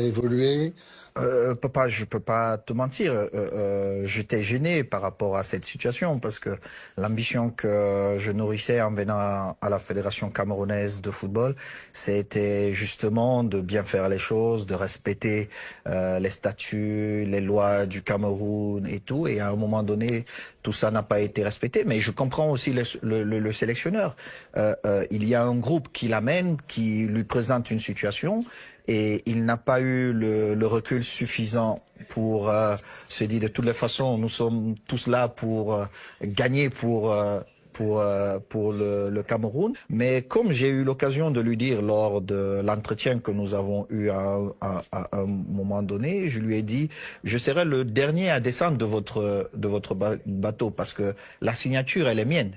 évolué. Papa, je peux pas te mentir. J'étais gêné par rapport à cette situation parce que l'ambition que je nourrissais en venant à la Fédération camerounaise de football, c'était justement de bien faire les choses, de respecter les statuts, les lois du Cameroun et tout. Et à un moment donné, tout ça n'a pas été respecté. Mais je comprends aussi le sélectionneur. Il y a un groupe qui l'amène, qui lui présente une situation. Et il n'a pas eu le recul suffisant pour se dire de toutes les façons, nous sommes tous là pour gagner pour le Cameroun. Mais comme j'ai eu l'occasion de lui dire lors de l'entretien que nous avons eu à un moment donné, je lui ai dit, je serai le dernier à descendre de votre bateau parce que la signature, elle est mienne.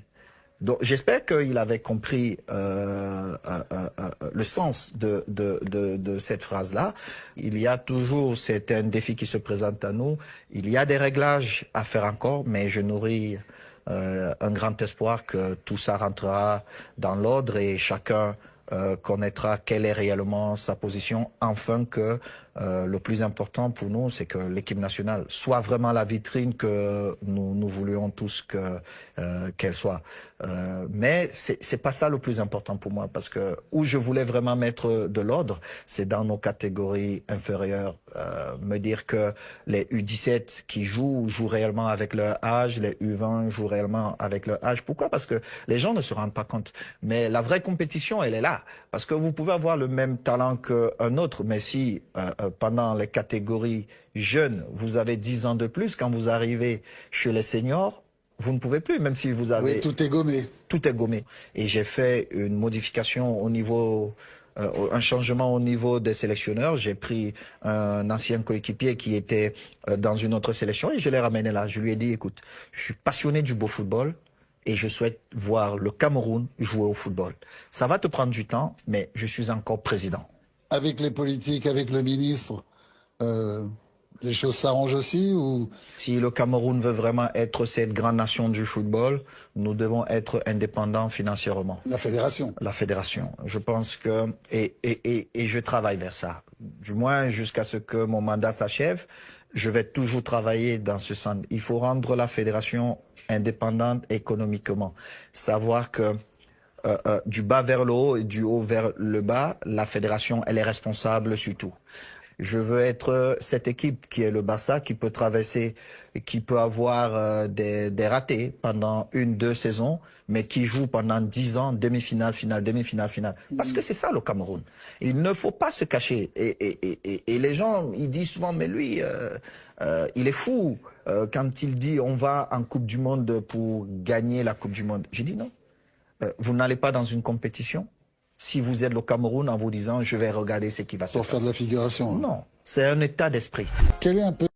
Donc j'espère qu'il avait compris le sens de cette phrase-là. Il y a toujours, c'est un défi qui se présente à nous. Il y a des réglages à faire encore, mais je nourris un grand espoir que tout ça rentrera dans l'ordre et chacun connaîtra quelle est réellement sa position, afin que le plus important pour nous, c'est que l'équipe nationale soit vraiment la vitrine que nous voulions tous qu'elle soit. Mais c'est pas ça le plus important pour moi, parce que où je voulais vraiment mettre de l'ordre, c'est dans nos catégories inférieures. Me dire que les U17 qui jouent réellement avec leur âge, les U20 jouent réellement avec leur âge. Pourquoi? Parce que les gens ne se rendent pas compte. Mais la vraie compétition, elle est là. Parce que vous pouvez avoir le même talent qu'un autre, mais si pendant les catégories jeunes, vous avez 10 ans de plus, quand vous arrivez chez les seniors, vous ne pouvez plus, même si vous avez... Oui, tout est gommé. Tout est gommé. Et j'ai fait une modification au niveau... un changement au niveau des sélectionneurs. J'ai pris un ancien coéquipier qui était dans une autre sélection et je l'ai ramené là. Je lui ai dit, écoute, je suis passionné du beau football et je souhaite voir le Cameroun jouer au football. Ça va te prendre du temps, mais je suis encore président. Avec les politiques, avec le ministre, les choses s'arrangent aussi ou... Si le Cameroun veut vraiment être cette grande nation du football, nous devons être indépendants financièrement. La fédération. La fédération. Je pense que... Et je travaille vers ça. Du moins, jusqu'à ce que mon mandat s'achève, je vais toujours travailler dans ce sens. Il faut rendre la fédération indépendante économiquement. Savoir que du bas vers le haut et du haut vers le bas, la fédération, elle est responsable sur tout. Je veux être cette équipe qui est le Barça, qui peut traverser, qui peut avoir des ratés pendant 1-2 saisons, mais qui joue pendant 10 ans, demi-finale, finale, demi-finale, finale. Parce que c'est ça le Cameroun. Il ne faut pas se cacher. Et les gens, ils disent souvent, mais lui, il est fou quand il dit on va en Coupe du Monde pour gagner la Coupe du Monde. J'ai dit non. Vous n'allez pas dans une compétition si vous êtes le Cameroun en vous disant je vais regarder ce qui va se passer. Pour faire de la figuration. Non, c'est un état d'esprit. Quel est un peu